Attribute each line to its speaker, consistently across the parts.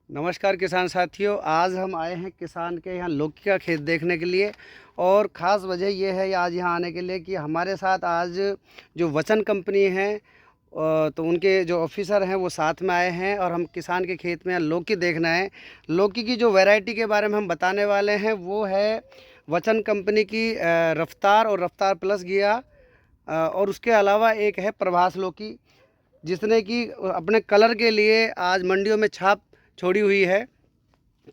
Speaker 1: नमस्कार किसान साथियों। आज हम आए हैं किसान के यहाँ लौकी का खेत देखने के लिए। और ख़ास वजह यह है आज यहाँ आने के लिए कि हमारे साथ आज जो वचन कंपनी है तो उनके जो ऑफिसर हैं वो साथ में आए हैं और हम किसान के खेत में यहाँ लौकी देखना है। लौकी की जो वैरायटी के बारे में हम बताने वाले हैं वो है वचन कंपनी की रफ्तार और रफ्तार प्लस घिया। और उसके अलावा एक है प्रभास लौकी, जिसने कि अपने कलर के लिए आज मंडियों में छाप छोड़ी हुई है।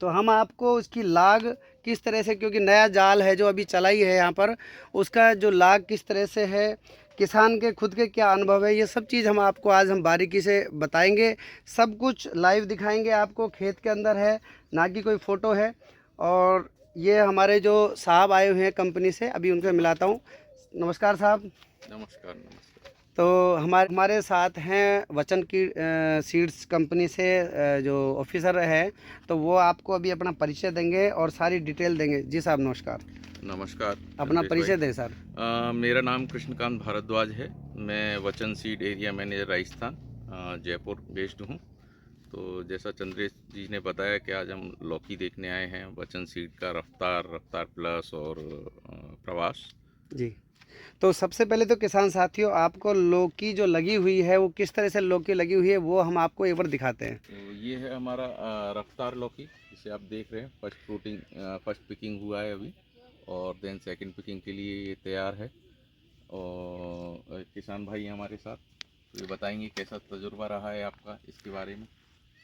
Speaker 1: तो हम आपको उसकी लाग किस तरह से, क्योंकि नया जाल है जो अभी चला ही है यहाँ पर, उसका जो लाग किस तरह से है, किसान के खुद के क्या अनुभव है, ये सब चीज़ हम बारीकी से बताएंगे। सब कुछ लाइव दिखाएंगे आपको। खेत के अंदर है, ना कि कोई फ़ोटो है। और ये हमारे जो साहब आए हुए हैं कंपनी से, अभी उनसे मिलाता हूँ। नमस्कार साहब।
Speaker 2: नमस्कार नमस्कार।
Speaker 1: तो हमारे हमारे साथ हैं वचन की सीड्स कंपनी से जो ऑफिसर है, तो वो आपको अभी अपना परिचय देंगे और सारी डिटेल देंगे। जी साहब नमस्कार।
Speaker 2: नमस्कार
Speaker 1: अपना
Speaker 2: चंद्रेश
Speaker 1: परिचय
Speaker 2: भाई।
Speaker 1: दें सर।
Speaker 2: मेरा नाम कृष्णकांत भारद्वाज है। मैं वचन seed area manager Rajasthan Jaipur based हूँ। तो जैसा चंद्रेश जी ने बताया कि आज हम लौकी देखने आए हैं वचन सीड का रफ्तार रफ्तार प्लस और प्रवास।
Speaker 1: जी, तो सबसे पहले तो किसान साथियों, आपको लौकी जो लगी हुई है वो किस तरह से लौकी लगी हुई है वो हम आपको एक बार दिखाते हैं।
Speaker 2: तो ये है हमारा रफ्तार लौकी, जिसे आप देख रहे हैं। फर्स्ट पिकिंग हुआ है अभी, और देन सेकंड पिकिंग के लिए ये तैयार है। और किसान भाई हमारे साथ, तो ये बताएंगे कैसा तजुर्बा रहा है आपका इसके बारे में,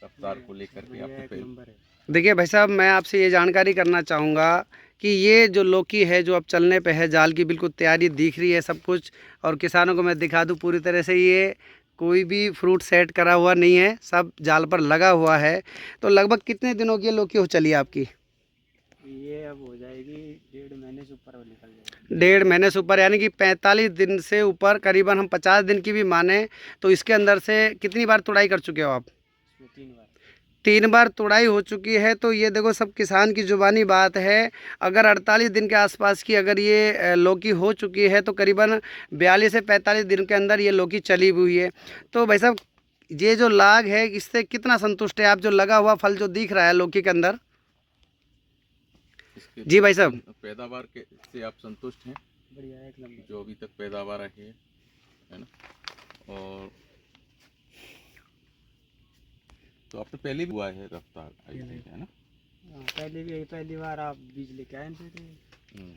Speaker 2: रफ्तार को लेकर के आपने पहले।
Speaker 1: देखिए भाई साहब, मैं आपसे ये जानकारी करना चाहूँगा कि ये जो लौकी है जो अब चलने पे है, जाल की बिल्कुल तैयारी दिख रही है सब कुछ। और किसानों को मैं दिखा दूँ पूरी तरह से, ये कोई भी फ्रूट सेट करा हुआ नहीं है, सब जाल पर लगा हुआ है। तो लगभग कितने दिनों की ये लौकी हो चली है आपकी?
Speaker 3: ये अब हो जाएगी 1.5 महीने से ऊपर निकल जाएगी।
Speaker 1: 1.5 महीने से ऊपर, यानी कि 45 दिन से ऊपर। करीबन हम 50 दिन की भी माने तो इसके अंदर से कितनी बार तुड़ाई कर चुके हो आप?
Speaker 3: इसमें 3 बार।
Speaker 1: 3 बार तुड़ाई हो चुकी है। तो ये देखो, सब किसान की जुबानी बात है। अगर 48 दिन के आसपास की अगर ये लौकी हो चुकी है तो करीबन 42 से 45 दिन के अंदर ये लौकी चली हुई है। तो भाई साहब, ये जो लाग है इससे कितना संतुष्ट है आप? जो लगा हुआ फल जो दिख रहा है लौकी के अंदर।
Speaker 2: इसके
Speaker 1: जी भाई साहब।
Speaker 2: पैदावार के से आप संतुष्ट हैं?
Speaker 3: बढ़िया है, एक नंबर।
Speaker 2: जो अभी तक पैदावार रही है ना। और तो आपने पहले भी हुआ है रफ्तार, आई थिंक, है ना।
Speaker 3: हाँ, पहले भी यही पहली बार आप बीज लेके आए थे तो
Speaker 2: हम्म।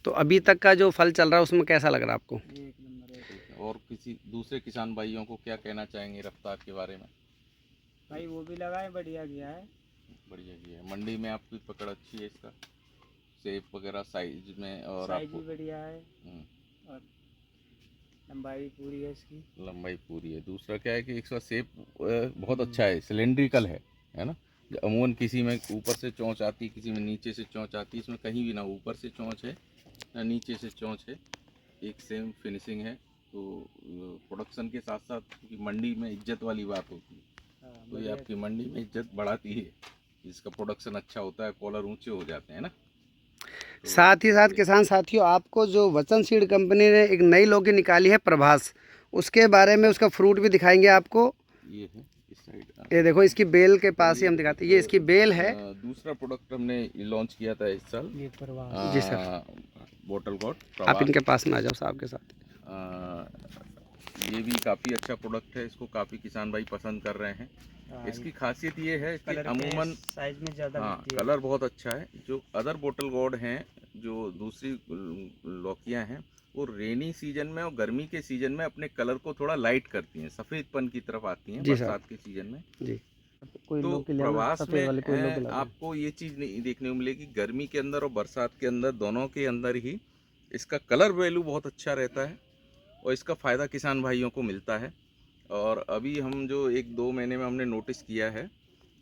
Speaker 1: तो अभी तक का जो फल चल रहा है उसमें कैसा लग रहा है आपको?
Speaker 3: एक नंबर है।
Speaker 2: ठीक है। और किसी दूसरे किसान भाइयों को क्या कहना चाहेंगे रफ्तार के बारे में?
Speaker 3: भाई वो भी लगाए, बढ़िया गया है।
Speaker 2: बढ़िया जी है। मंडी में आपकी पकड़ अच्छी है इसका, सेप वगैरह साइज में, और
Speaker 3: साइज
Speaker 2: आपको
Speaker 3: भी बढ़िया है
Speaker 2: हम्म,
Speaker 3: और लंबाई पूरी है इसकी।
Speaker 2: लंबाई पूरी है। दूसरा क्या है कि इसका सेप बहुत अच्छा है, सिलेंड्रिकल है ना। जो अमूमन किसी में ऊपर से चोंच आती, किसी में नीचे से चोंच आती, इसमें कहीं भी ना ऊपर से चोंच है ना नीचे से चोंच है, एक सेम फिनिशिंग है। तो प्रोडक्शन के साथ साथ, क्योंकि मंडी में इज्जत वाली बात होती है,
Speaker 3: हाँ,
Speaker 2: तो ये
Speaker 3: बढ़िया।
Speaker 2: आपकी मंडी में इज्जत बढ़ाती है। इसका प्रोडक्शन अच्छा होता है, कॉलर ऊंचे हो जाते हैं ना। तो
Speaker 1: साथ ही साथ
Speaker 2: ये
Speaker 1: किसान साथियों, आपको जो वचन सीड कंपनी ने एक नई लौकी निकाली है प्रभास, उसके बारे में, उसका फ्रूट भी दिखाएंगे आपको।
Speaker 2: ये है इस साइड।
Speaker 1: ये देखो, इसकी बेल के पास ही हम
Speaker 2: ये
Speaker 1: दिखाते हैं, ये इसकी बेल है।
Speaker 2: दूसरा प्रोडक्ट हमने लॉन्च किया था इस साल।
Speaker 3: ये प्रवास।
Speaker 1: जी सर।
Speaker 2: बॉटल गॉड
Speaker 1: आप
Speaker 2: प्रवास।
Speaker 1: इनके पास में आ जाओ साहब के साथ।
Speaker 2: ये भी काफ़ी अच्छा प्रोडक्ट है, इसको काफ़ी किसान भाई पसंद कर रहे हैं।
Speaker 3: हाँ,
Speaker 2: इसकी खासियत ये है कि
Speaker 3: कलर
Speaker 2: अमूमन
Speaker 3: साइज में ज़्यादा
Speaker 2: हाँ,
Speaker 3: मिलती है।
Speaker 2: कलर बहुत अच्छा है। जो अदर बॉटल गॉड हैं, जो दूसरी लौकियां हैं, वो रेनी सीजन में और गर्मी के सीजन में अपने कलर को थोड़ा लाइट करती हैं, सफ़ेदपन की तरफ आती हैं
Speaker 1: जी साहब।
Speaker 2: बरसात के सीजन में।
Speaker 1: जी। कोई
Speaker 2: तो
Speaker 1: लौकी ले आना,
Speaker 2: प्रवास
Speaker 1: सफ़ेद
Speaker 2: में
Speaker 1: वाली कोई लौकी ला देना।
Speaker 2: आपको ये चीज़ नहीं देखने को मिलेगी, गर्मी के अंदर और बरसात के अंदर, दोनों के अंदर ही इसका कलर वैल्यू बहुत अच्छा रहता है, और इसका फ़ायदा किसान भाइयों को मिलता है। और अभी हम जो 1-2 महीने में हमने नोटिस किया है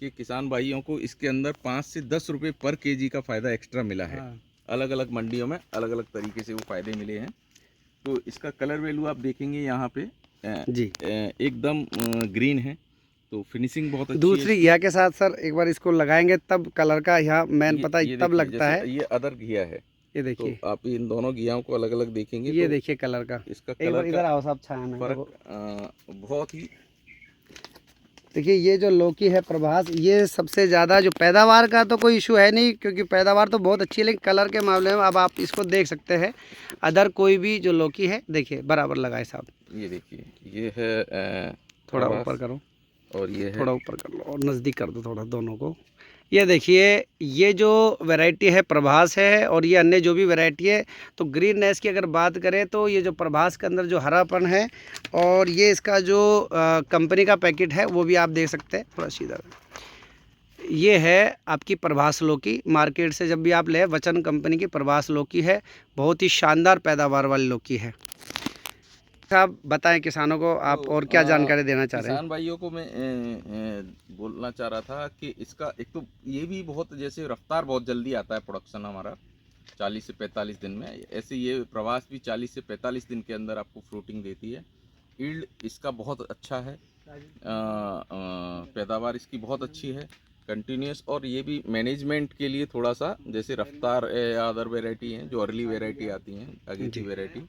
Speaker 2: कि किसान भाइयों को इसके अंदर 5 से 10 रुपये पर केजी का फ़ायदा एक्स्ट्रा मिला है।
Speaker 3: हाँ।
Speaker 2: अलग अलग मंडियों में अलग अलग तरीके से वो फ़ायदे मिले हैं। तो इसका कलर वैल्यू आप देखेंगे यहाँ पे
Speaker 1: जी।
Speaker 2: एकदम ग्रीन है। तो फिनिशिंग बहुत अच्छी है
Speaker 1: दूसरी
Speaker 2: इसकी।
Speaker 1: घिया के साथ सर एक बार इसको लगाएंगे तब कलर का यहाँ मेन पता
Speaker 2: ये
Speaker 1: तब
Speaker 2: देखिए,
Speaker 1: लगता
Speaker 2: जैसे
Speaker 1: है।
Speaker 2: ये अदर घिया है,
Speaker 1: ये
Speaker 2: तो
Speaker 1: देखिए,
Speaker 2: आप इन दोनों घियाओं को अलग अलग देखेंगे
Speaker 1: ये
Speaker 2: तो
Speaker 1: देखिए कलर का।
Speaker 2: इसका
Speaker 1: एक
Speaker 2: कलर
Speaker 1: बार
Speaker 2: का
Speaker 1: इधर आओ साहब, छाया में
Speaker 2: फर्क
Speaker 1: देखो।
Speaker 2: बहुत ही
Speaker 1: देखिए ये जो लौकी है प्रभास, ये सबसे ज़्यादा जो पैदावार का तो कोई इशू है नहीं, क्योंकि पैदावार तो बहुत अच्छी है, लेकिन कलर के मामले में अब आप इसको देख सकते हैं। अदर कोई भी जो लौकी है देखिए बराबर लगाए साहब।
Speaker 2: ये देखिए, ये है
Speaker 1: थोड़ा
Speaker 2: प्रभास,
Speaker 1: ऊपर करो,
Speaker 2: और ये है
Speaker 1: थोड़ा ऊपर कर लो और नज़दीक कर दो थोड़ा दोनों को। ये देखिए ये जो वैरायटी है प्रभास है, और ये अन्य जो भी वैरायटी है, तो ग्रीननेस की अगर बात करें तो ये जो प्रभास के अंदर जो हरापन है, और ये इसका जो कंपनी का पैकेट है वो भी आप देख सकते हैं। थोड़ा सीधा, ये है आपकी प्रभास लौकी। मार्केट से जब भी आप ले, वचन कंपनी की प्रभास लौकी है, बहुत ही शानदार पैदावार वाली लौकी है। आप बताएं किसानों को आप
Speaker 2: तो,
Speaker 1: और क्या जानकारी देना चाह रहे हैं?
Speaker 2: किसान भाइयों को मैं बोलना चाह रहा था कि इसका एक तो ये भी बहुत, जैसे रफ्तार बहुत जल्दी आता है प्रोडक्शन हमारा 40 से 45 दिन में, ऐसे ये प्रवास भी 40 से 45 दिन के अंदर आपको फ्रूटिंग देती है। ईल्ड इसका बहुत अच्छा है, पैदावार इसकी बहुत अच्छी है, कंटिन्यूस। और ये भी मैनेजमेंट के लिए थोड़ा सा, जैसे रफ्तार या अदर वेराइटी हैं जो अर्ली वेराइटी आती हैं आगे की वेराइटी,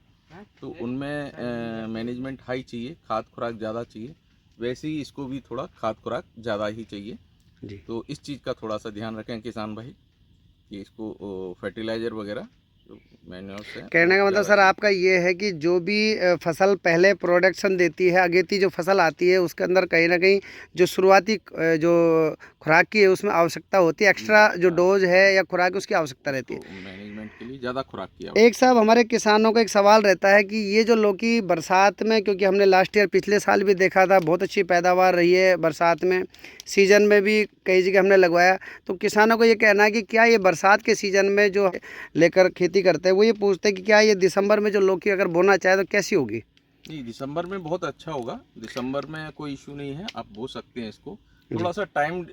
Speaker 2: तो उनमें मैनेजमेंट हाई चाहिए, खाद खुराक ज़्यादा चाहिए, वैसे ही इसको भी थोड़ा खाद खुराक ज़्यादा ही चाहिए
Speaker 1: जी।
Speaker 2: तो इस चीज़ का थोड़ा सा ध्यान रखें किसान भाई कि इसको फर्टिलाइज़र वगैरह मैन्योर से।
Speaker 1: कहने का मतलब सर आपका ये है कि जो भी फसल पहले प्रोडक्शन देती है, अगेती जो फसल आती है उसके अंदर कहीं ना कहीं जो शुरुआती जो खुराक की है उसमें आवश्यकता होती है, एक्स्ट्रा जो डोज है या खुराक उसकी आवश्यकता रहती है।
Speaker 2: मैनेजमेंट के लिए ज़्यादा खुराक की
Speaker 1: एक साहब हमारे किसानों का एक सवाल रहता है कि ये जो लौकी बरसात में, क्योंकि हमने लास्ट ईयर पिछले साल भी देखा था बहुत अच्छी पैदावार रही है बरसात में, सीज़न में भी कई जगह हमने लगवाया, तो किसानों को ये कहना है कि क्या ये बरसात के सीज़न में जो लेकर खेती करते हैं वो ये पूछते हैं कि क्या ये दिसंबर में जो लौकी अगर बोना चाहे तो कैसी होगी?
Speaker 2: नहीं, दिसंबर में बहुत अच्छा होगा, दिसंबर में कोई इशू नहीं है, आप बो सकते हैं इसको। थोड़ा सा टाइम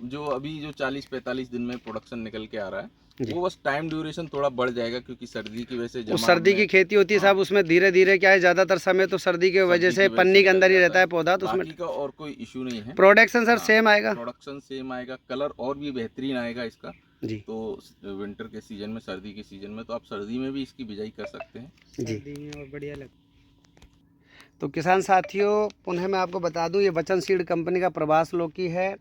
Speaker 2: जो अभी जो 40-45 दिन में प्रोडक्शन निकल के आ रहा है वो बस टाइम ड्यूरेशन थोड़ा बढ़ जाएगा, क्योंकि सर्दी की वजह से
Speaker 1: उस सर्दी की खेती होती है साहब, उसमें धीरे धीरे क्या है ज़्यादातर समय तो सर्दी की वजह से पन्नी के अंदर ही रहता है पौधा, तो उसमें
Speaker 2: का और कोई इशू नहीं है।
Speaker 1: प्रोडक्शन सर सेम आएगा,
Speaker 2: प्रोडक्शन सेम आएगा, कलर और भी बेहतरीन आएगा इसका
Speaker 1: जी।
Speaker 2: तो विंटर के सीजन में, सर्दी के सीजन में तो आप सर्दी में भी इसकी बिजाई कर सकते हैं
Speaker 1: जी,
Speaker 3: और बढ़िया लग।
Speaker 1: तो किसान साथियों पुनः मैं आपको बता दूं ये वचन सीड कंपनी का प्रभास लौकी है,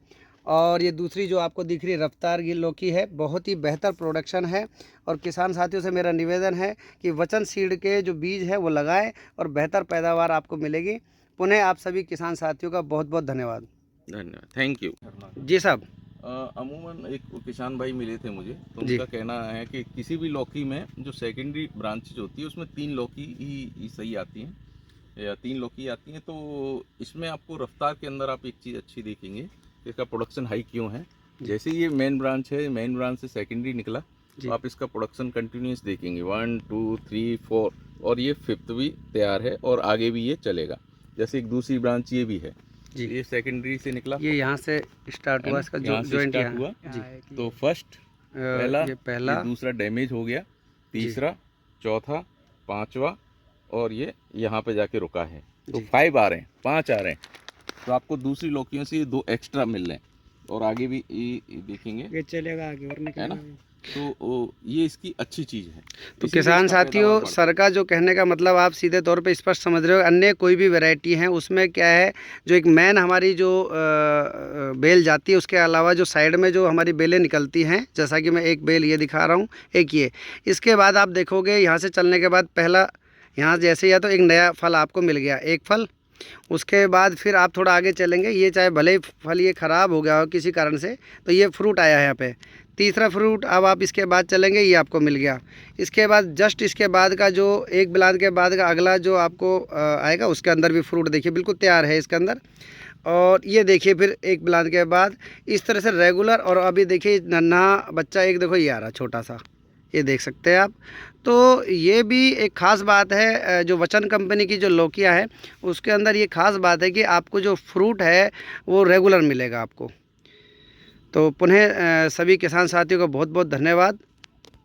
Speaker 1: और ये दूसरी जो आपको दिख रही है रफ्तार की लौकी है, बहुत ही बेहतर प्रोडक्शन है। और किसान साथियों से मेरा निवेदन है कि वचन सीड के जो बीज है वो लगाएं और बेहतर पैदावार आपको मिलेगी। पुनः आप सभी किसान साथियों का बहुत बहुत धन्यवाद।
Speaker 2: धन्यवाद, थैंक यू।
Speaker 1: जी साहब।
Speaker 2: अमूमन एक किसान भाई मिले थे मुझे, तो
Speaker 1: जी।
Speaker 2: उनका कहना है कि किसी भी लौकी में जो सेकेंडरी ब्रांचेज होती है उसमें 3 लौकी ही सही आती हैं, या 3 लौकी आती हैं। तो इसमें आपको रफ्तार के अंदर आप एक चीज़ अच्छी देखेंगे, इसका प्रोडक्शन हाई क्यों है। जैसे ये मेन ब्रांच है, मेन ब्रांच से सेकेंडरी निकला, तो आप इसका प्रोडक्शन कंटिन्यूस देखेंगे 1 2 3 4, और ये 5th भी तैयार है और आगे भी ये चलेगा। जैसे एक दूसरी ब्रांच ये भी है जी, ये सेकेंडरी से निकला,
Speaker 1: ये यहाँ से स्टार्ट हुआ, इसका जो जॉइंट हुआ
Speaker 2: जी। तो फर्स्ट पहला, ये दूसरा डैमेज हो गया, तीसरा, चौथा, 5वां, और ये यहाँ पे जाके रुका है। तो 5 आ रहे हैं, 5 आ रहे हैं, तो आपको दूसरी लौकियों से 2 एक्स्ट्रा मिल रहे हैं, और आगे भी ये देखेंगे,
Speaker 3: ये चलेगा आगे और
Speaker 2: है ना। तो ये इसकी अच्छी चीज़ है।
Speaker 1: तो किसान साथियों सर का जो कहने का मतलब आप सीधे तौर पे स्पष्ट समझ रहे हो। अन्य कोई भी वैरायटी है उसमें क्या है, जो एक मेन हमारी जो बेल जाती है, उसके अलावा जो साइड में जो हमारी बेलें निकलती हैं, जैसा कि मैं एक बेल ये दिखा रहा हूँ, एक ये, इसके बाद आप देखोगे यहाँ से चलने के बाद पहला यहाँ जैसे या तो एक नया फल आपको मिल गया, एक फल, उसके बाद फिर आप थोड़ा आगे चलेंगे, ये चाहे भले ही फल ये ख़राब हो गया हो किसी कारण से, तो ये फ्रूट आया है यहाँ पे, तीसरा फ्रूट। अब आप इसके बाद चलेंगे, ये आपको मिल गया। इसके बाद जस्ट इसके बाद का जो एक बिलाद के बाद का अगला जो आपको आएगा, उसके अंदर भी फ्रूट देखिए बिल्कुल तैयार है इसके अंदर। और ये देखिए फिर एक बिलाद के बाद इस तरह से रेगुलर, और अभी देखिए नन्हा बच्चा एक देखो ये आ रहा छोटा सा, ये देख सकते हैं आप। तो ये भी एक ख़ास बात है जो वचन कंपनी की जो लौकियाँ है उसके अंदर ये ख़ास बात है कि आपको जो फ्रूट है वो रेगुलर मिलेगा आपको। तो पुनः सभी किसान साथियों को बहुत बहुत धन्यवाद।